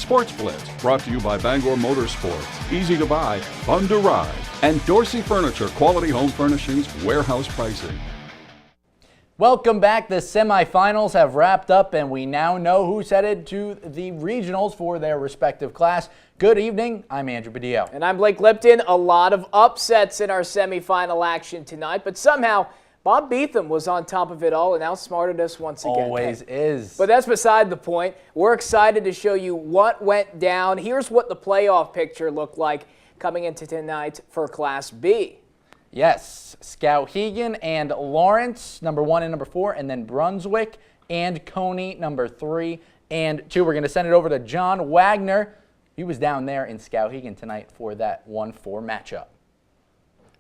Sports Blitz, brought to you by Bangor Motorsports. Easy to buy, fun to ride. And Dorsey Furniture, quality home furnishings, warehouse pricing. Welcome back. The semifinals have wrapped up, and we now know who's headed to the regionals for their respective class. Good evening. I'm Andrew Badillo. And I'm Blake Lipton. A lot of upsets in our semifinal action tonight, but somehow Bob Beetham was on top of it all and outsmarted us once again. Always is. But that's beside the point. We're excited to show you what went down. Here's what the playoff picture looked like coming into tonight for Class B. Yes, Skowhegan and Lawrence, number 1 and number 4, and then Brunswick and Coney, number 3 and 2. We're going to send it over to John Wagner. He was down there in Skowhegan tonight for that 1-4 matchup.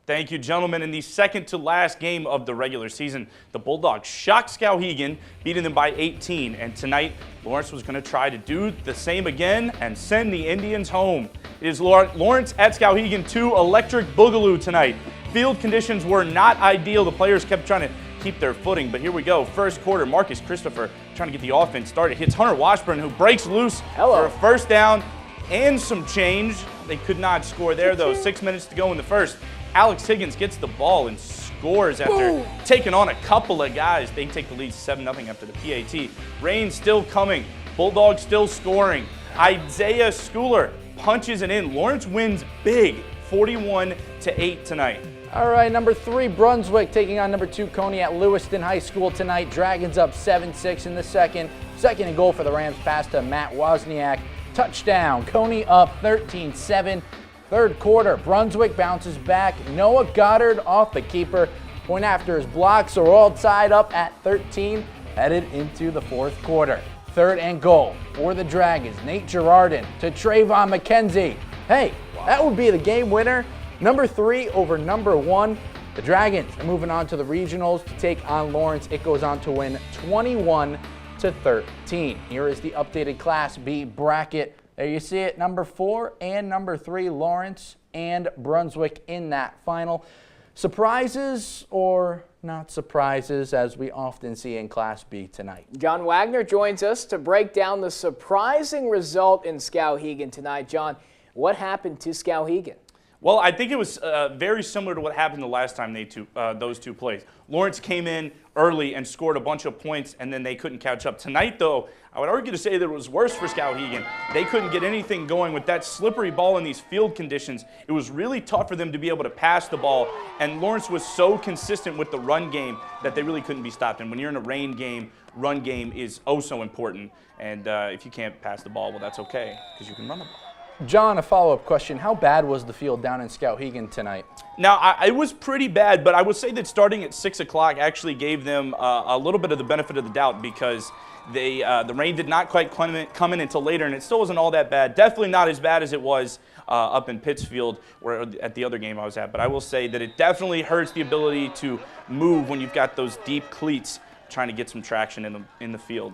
Thank you, gentlemen. In the second to last game of the regular season, the Bulldogs shocked Skowhegan, beating them by 18. And tonight, Lawrence was going to try to do the same again and send the Indians home. It is Lawrence at Skowhegan 2, Electric Boogaloo tonight. Field conditions were not ideal. The players kept trying to keep their footing, but here we go. First quarter, Marcus Christopher trying to get the offense started. Hits Hunter Washburn, who breaks loose for a first down and some change. They could not score there, though. 6 minutes to go in the first. Alex Higgins gets the ball and scores after taking on a couple of guys. They take the lead 7-0 after the PAT. Rain still coming. Bulldogs still scoring. Isaiah Schooler punches it in. Lawrence wins big, 41-8 tonight. All right, number 3, Brunswick taking on number 2, Coney at Lewiston High School tonight. Dragons up 7-6 in the second. Second and goal for the Rams, pass to Matt Wozniak. Touchdown, Coney up 13-7. Third quarter, Brunswick bounces back. Noah Goddard off the keeper. Point after his blocks are all tied up at 13, headed into the fourth quarter. Third and goal for the Dragons. Nate Girardin to Trayvon McKenzie. Hey, that would be the game winner. Number 3 over number 1. The Dragons are moving on to the regionals to take on Lawrence. It goes on to win 21-13. Here is the updated Class B bracket. There you see it, number 4 and number 3, Lawrence and Brunswick in that final. Surprises or not surprises, as we often see in Class B tonight. John Wagner joins us to break down the surprising result in Skowhegan tonight. John, what happened to Skowhegan? Well, I think it was very similar to what happened the last time those two played. Lawrence came in early and scored a bunch of points, and then they couldn't catch up. Tonight, though, I would argue to say that it was worse for Skowhegan. They couldn't get anything going with that slippery ball in these field conditions. It was really tough for them to be able to pass the ball, and Lawrence was so consistent with the run game that they really couldn't be stopped. And when you're in a rain game, run game is oh so important. And if you can't pass the ball, well, that's okay, because you can run the ball. John, a follow-up question. How bad was the field down in Skowhegan tonight? Now, it was pretty bad, but I would say that starting at 6 o'clock actually gave them a little bit of the benefit of the doubt, because the rain did not quite come in until later, and it still wasn't all that bad. Definitely not as bad as it was up in Pittsfield, where at the other game I was at. But I will say that it definitely hurts the ability to move when you've got those deep cleats trying to get some traction in the field.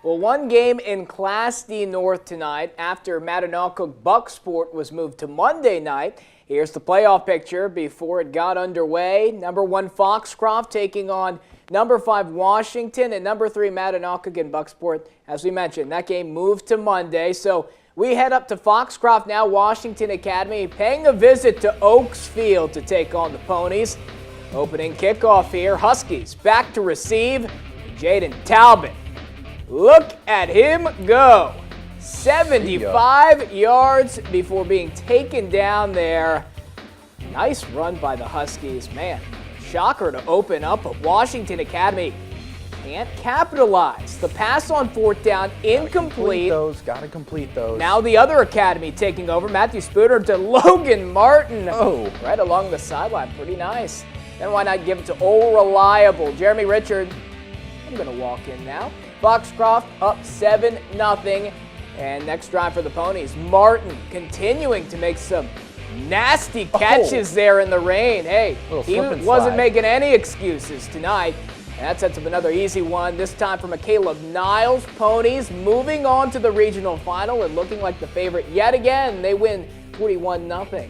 Well, one game in Class D North tonight after Mattanock Bucksport was moved to Monday night. Here's the playoff picture before it got underway. Number 1 Foxcroft taking on number 5 Washington, and number 3 Mattanock Bucksport. As we mentioned, that game moved to Monday. So we head up to Foxcroft now. Washington Academy paying a visit to Oaks Field to take on the Ponies. Opening kickoff here. Huskies back to receive. Jaden Talbot. Look at him go. 75 yards before being taken down there. Nice run by the Huskies. Man, shocker to open up, but Washington Academy can't capitalize. The pass on fourth down, incomplete. Gotta complete those. Now the other academy taking over. Matthew Spooner to Logan Martin. Oh, right along the sideline. Pretty nice. Then why not give it to old reliable Jeremy Richard? I'm going to walk in now. Foxcroft up 7-0. And next drive for the Ponies. Martin continuing to make some nasty catches there in the rain. Hey, he wasn't making any excuses tonight. And that sets up another easy one, this time for Caleb Niles. Ponies moving on to the regional final and looking like the favorite yet again. They win 41-0.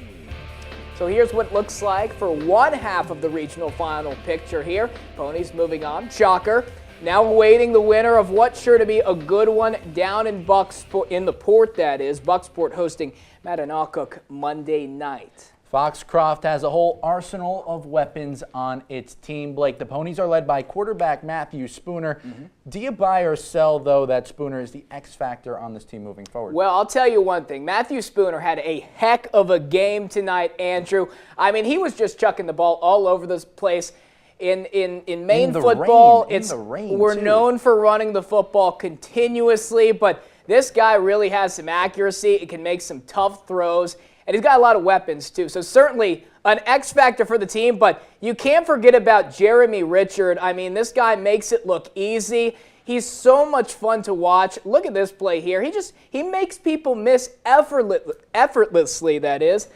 So here's what it looks like for one half of the regional final picture here. Ponies moving on. Shocker. Now awaiting the winner of what's sure to be a good one down in Bucksport, in the Port that is. Bucksport hosting Mattanocook Monday night. Foxcroft has a whole arsenal of weapons on its team. Blake, the Ponies are led by quarterback Matthew Spooner. Do you buy or sell, though, that Spooner is the X factor on this team moving forward? Well, I'll tell you one thing. Matthew Spooner had a heck of a game tonight, Andrew. I mean, he was just chucking the ball all over this place. In Maine football, we're known for running the football continuously, but this guy really has some accuracy. It can make some tough throws. And he's got a lot of weapons, too. So certainly an X factor for the team, but you can't forget about Jeremy Richard. I mean, this guy makes it look easy. He's so much fun to watch. Look at this play here. He makes people miss effortlessly, that is.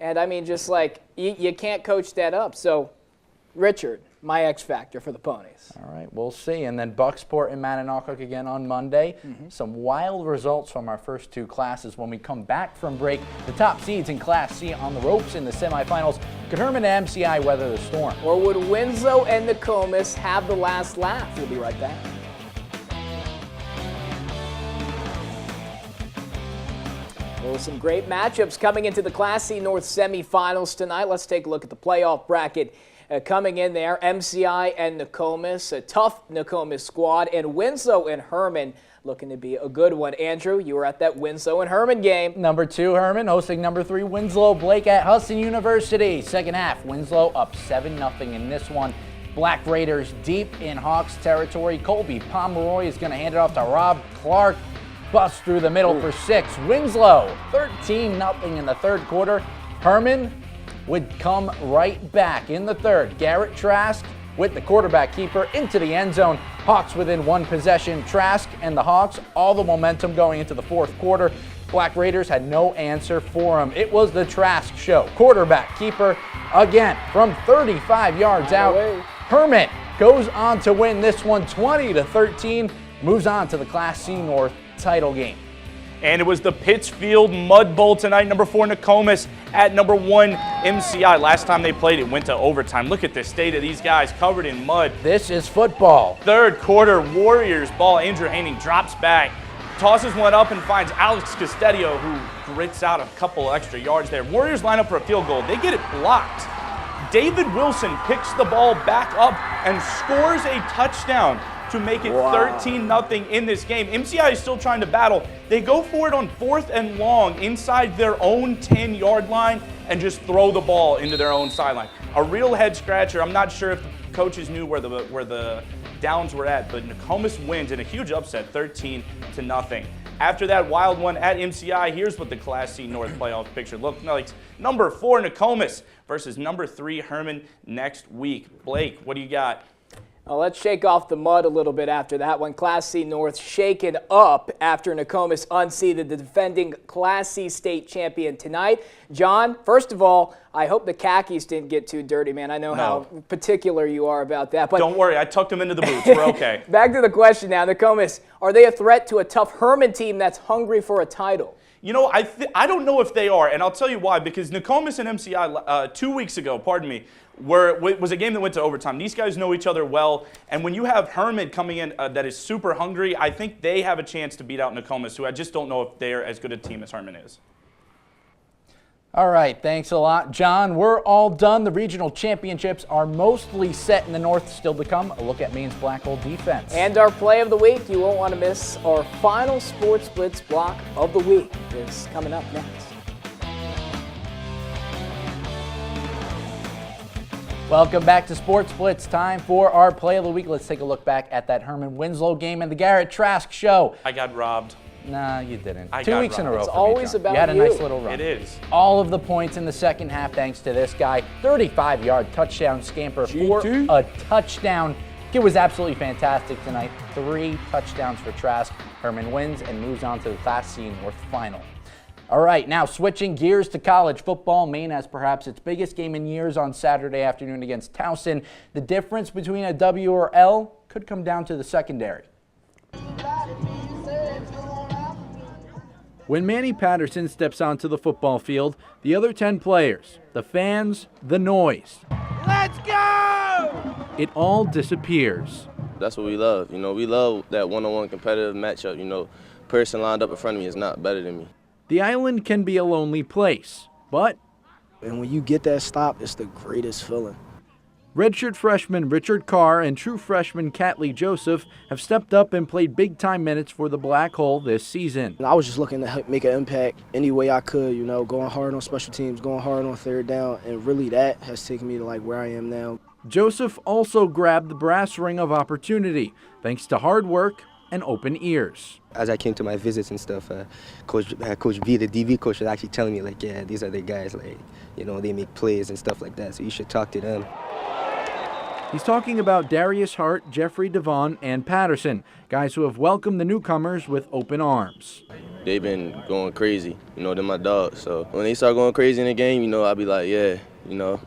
And, I mean, just like you can't coach that up. So, Richard, my X factor for the Ponies. All right, we'll see. And then Bucksport and Mattanocook again on Monday. Some wild results from our first two classes. When we come back from break, the top seeds in Class C on the ropes in the semifinals. Could Herman and MCI weather the storm? Or would Winslow and Nokomis have the last laugh? We'll be right back. Well, some great matchups coming into the Class C North semifinals tonight. Let's take a look at the playoff bracket. Coming in there, MCI and Nokomis, a tough Nokomis squad, and Winslow and Herman looking to be a good one. Andrew, you were at that Winslow and Herman game. Number 2, Herman, hosting number 3, Winslow. Blake at Hudson University. Second half, Winslow up 7-0 in this one. Black Raiders deep in Hawks territory. Colby Pomeroy is going to hand it off to Rob Clark. Bust through the middle for 6. Winslow, 13-0 in the third quarter. Herman would come right back in the third. Garrett Trask with the quarterback keeper into the end zone. Hawks within one possession. Trask and the Hawks, all the momentum going into the fourth quarter. Black Raiders had no answer for him. It was the Trask show. Quarterback keeper again from 35 yards out. Herman goes on to win this one 20-13. Moves on to the Class C North title game. And it was the Pittsfield Mud Bowl tonight. Number 4, Nokomis at number 1, MCI. Last time they played, it went to overtime. Look at the state of these guys covered in mud. This is football. Third quarter, Warriors ball. Andrew Haining drops back, tosses one up and finds Alex Castedio, who grits out a couple extra yards there. Warriors line up for a field goal. They get it blocked. David Wilson picks the ball back up and scores a touchdown to make it 13-0 in this game. MCI is still trying to battle. They go for it on 4th and long inside their own 10-yard line and just throw the ball into their own sideline. A real head scratcher. I'm not sure if the coaches knew where the downs were at, but Nokomis wins in a huge upset, 13-0. After that wild one at MCI, here's what the Class C North playoff picture looked like. Number 4, Nokomis versus number 3, Herman next week. Blake, what do you got? Well, let's shake off the mud a little bit after that one. Class C North shaken up after Nokomis unseated the defending Class C state champion tonight. John, first of all, I hope the khakis didn't get too dirty, man. I know how particular you are about that. But don't worry, I tucked them into the boots. We're okay. Back to the question now. Nokomis, are they a threat to a tough Herman team that's hungry for a title? You know, I don't know if they are, and I'll tell you why. Because Nokomis and MCI 2 weeks ago, was a game that went to overtime. These guys know each other well, and when you have Herman coming in that is super hungry, I think they have a chance to beat out Nokomis, who I just don't know if they're as good a team as Herman is. All right, thanks a lot, John. We're all done. The regional championships are mostly set in the north. Still to come, a look at Maine's Black Hole defense. And our play of the week. You won't want to miss our final Sports Blitz block of the week. Is coming up next. Welcome back to Sports Blitz. Time for our play of the week. Let's take a look back at that Herman Winslow game and the Garrett Trask show. I got robbed. Nah, you didn't. 2 got weeks in a row. It's for always me, John. about you had a you. nice little run. It is. All of the points in the second half thanks to this guy. 35-yard touchdown scamper for a touchdown. It was absolutely fantastic tonight. 3 touchdowns for Trask. Herman wins and moves on to the Class C North final. All right, now switching gears to college football. Maine has perhaps its biggest game in years on Saturday afternoon against Towson. The difference between a W or L could come down to the secondary. When Manny Patterson steps onto the football field, the other 10 players, the fans, the noise, let's go! It all disappears. That's what we love. You know, we love that one-on-one competitive matchup. You know, person lined up in front of me is not better than me. The island can be a lonely place, but and when you get that stop, it's the greatest feeling. redshirt freshman Richard Carr and true freshman Catley Joseph have stepped up and played big-time minutes for the Black Hole this season. I was just looking to make an impact any way I could, you know, going hard on special teams, going hard on third down, and really that has taken me to like where I am now. Joseph also grabbed the brass ring of opportunity thanks to hard work and open ears. As I came to my visits and stuff, Coach V, the DV coach, was actually telling me, like, yeah, these are the guys, like, you know, they make plays and stuff like that, so you should talk to them. He's talking about Darius Hart, Jeffrey Devon, and Patterson, guys who have welcomed the newcomers with open arms. They've been going crazy. You know, they're my dogs. So when they start going crazy in the game, you know, I'll be like, yeah, you know,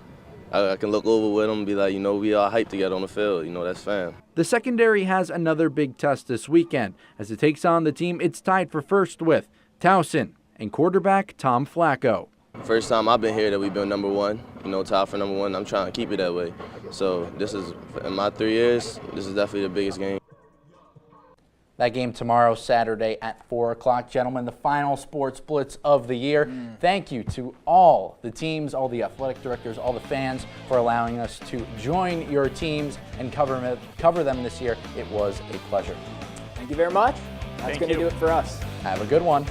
I can look over with them and be like, you know, we all hyped together on the field. You know, that's fam. The secondary has another big test this weekend as it takes on the team it's tied for first with, Towson, and quarterback Tom Flacco. First time I've been here that we've been number one, you know, tied for number one. I'm trying to keep it that way. So this is, in my 3 years, this is definitely the biggest game. That game tomorrow, Saturday at 4 o'clock. Gentlemen, the final sports blitz of the year. Thank you to all the teams, all the athletic directors, all the fans for allowing us to join your teams and cover them this year. It was a pleasure. Thank you very much. That's going to do it for us. Have a good one.